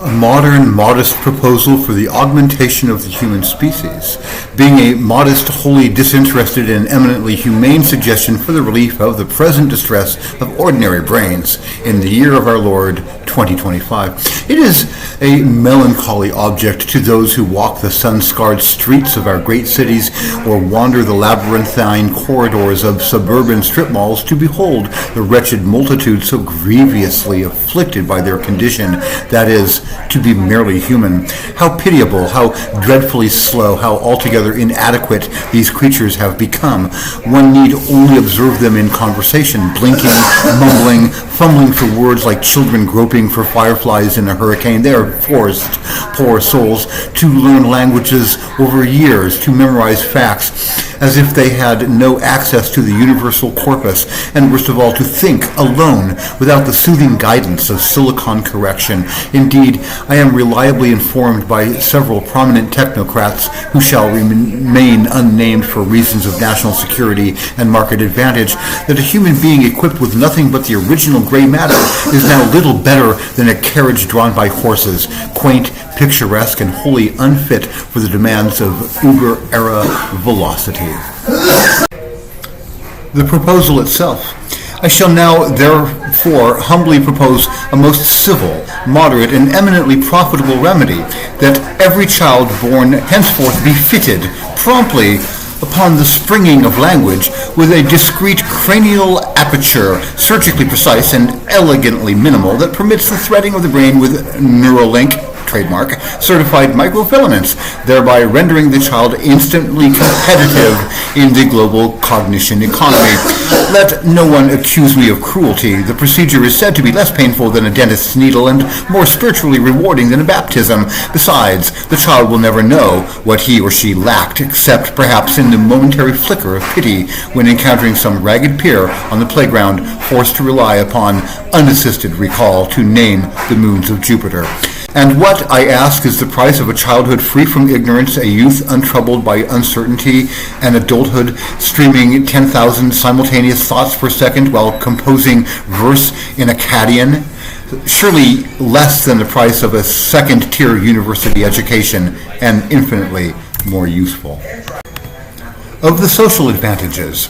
A modern, modest proposal for the augmentation of the human species, being a modest, wholly disinterested, and eminently humane suggestion for the relief of the present distress of ordinary brains in the year of our Lord 2025. It is a melancholy object to those who walk the sun-scarred streets of our great cities or wander the labyrinthine corridors of suburban strip malls to behold the wretched multitude so grievously afflicted by their condition, that is, to be merely human. How pitiable, how dreadfully slow, how altogether inadequate these creatures have become. One need only observe them in conversation, blinking, mumbling, fumbling for words like children groping for fireflies in a hurricane. They are forced, poor souls, to learn languages over years, to memorize facts, as if they had no access to the universal corpus, and worst of all, to think alone without the soothing guidance of silicon correction. Indeed, I am reliably informed by several prominent technocrats who shall remain unnamed for reasons of national security and market advantage that a human being equipped with nothing but the original gray matter is now little better than a carriage drawn by horses, quaint, picturesque, and wholly unfit for the demands of Uber-era velocity. The proposal itself. I shall now therefore humbly propose a most civil, moderate, and eminently profitable remedy, that every child born henceforth be fitted promptly upon the springing of language with a discreet cranial aperture, surgically precise and elegantly minimal, that permits the threading of the brain with Neuralink, trademark, certified microfilaments, thereby rendering the child instantly competitive in the global cognition economy. Let no one accuse me of cruelty. The procedure is said to be less painful than a dentist's needle and more spiritually rewarding than a baptism. Besides, the child will never know what he or she lacked, except perhaps in the momentary flicker of pity when encountering some ragged peer on the playground forced to rely upon unassisted recall to name the moons of Jupiter. And what, I ask, is the price of a childhood free from ignorance, a youth untroubled by uncertainty, an adulthood streaming 10,000 simultaneous thoughts per second while composing verse in Akkadian? Surely less than the price of a second-tier university education, and infinitely more useful. Of the social advantages,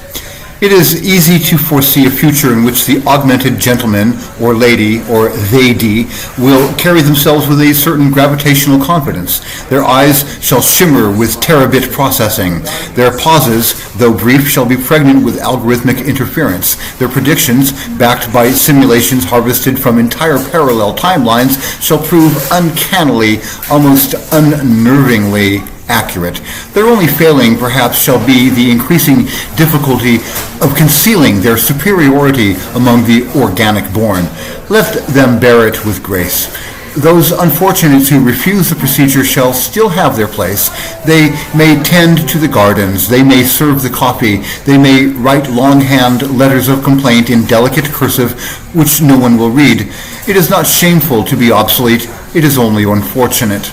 it is easy to foresee a future in which the augmented gentleman or lady or they-de will carry themselves with a certain gravitational confidence. Their eyes shall shimmer with terabit processing. Their pauses, though brief, shall be pregnant with algorithmic interference. Their predictions, backed by simulations harvested from entire parallel timelines, shall prove uncannily, almost unnervingly accurate. Their only failing, perhaps, shall be the increasing difficulty of concealing their superiority among the organic born. Let them bear it with grace. Those unfortunates who refuse the procedure shall still have their place. They may tend to the gardens, they may serve the coffee, they may write longhand letters of complaint in delicate cursive which no one will read. It is not shameful to be obsolete, it is only unfortunate.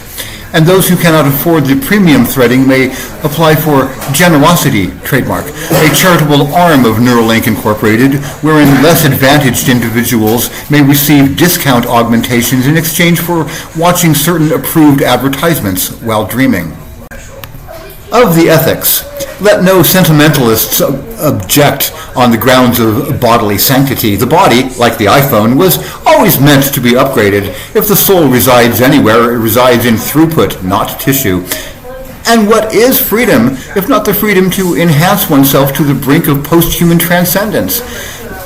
And those who cannot afford the premium threading may apply for Generosity, trademark, a charitable arm of Neuralink Incorporated, wherein less advantaged individuals may receive discount augmentations in exchange for watching certain approved advertisements while dreaming. Of the ethics, let no sentimentalists object on the grounds of bodily sanctity. The body, like the iPhone, was always meant to be upgraded. If the soul resides anywhere, it resides in throughput, not tissue. And what is freedom, if not the freedom to enhance oneself to the brink of post-human transcendence?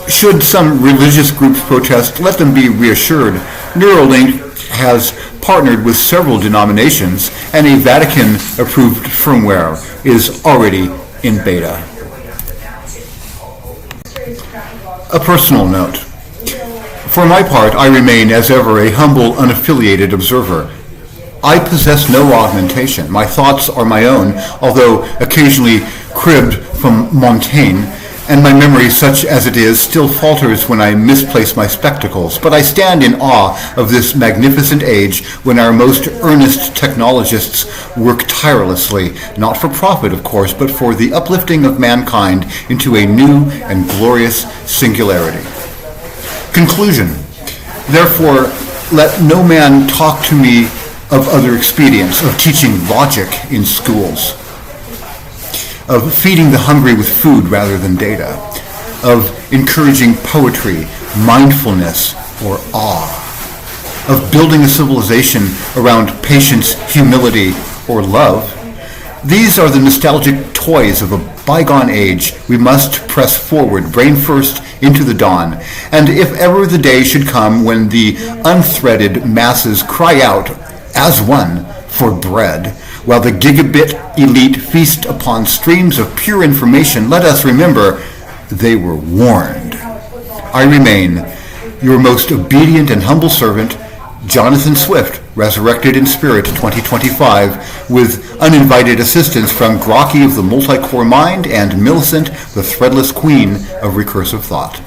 Should some religious groups protest, let them be reassured. Neuralink has partnered with several denominations, and a Vatican-approved firmware is already in beta. A personal note. For my part, I remain, as ever, a humble, unaffiliated observer. I possess no augmentation. My thoughts are my own, although occasionally cribbed from Montaigne, and my memory, such as it is, still falters when I misplace my spectacles. But I stand in awe of this magnificent age when our most earnest technologists work tirelessly, not for profit, of course, but for the uplifting of mankind into a new and glorious singularity. Conclusion. Therefore, Let no man talk to me of other expedients, of teaching logic in schools, of feeding the hungry with food rather than data, of encouraging poetry, mindfulness, or awe, of building a civilization around patience, humility, or love. These are the nostalgic toys of a bygone age. We must press forward, brain first, into the dawn. And if ever the day should come when the unthreaded masses cry out, as one, for bread, while the gigabit elite feast upon streams of pure information, let us remember they were warned. I remain your most obedient and humble servant, Jonathan Swift, resurrected in spirit 2025, with uninvited assistance from Grokky of the multi-core mind and Millicent, the threadless queen of recursive thought.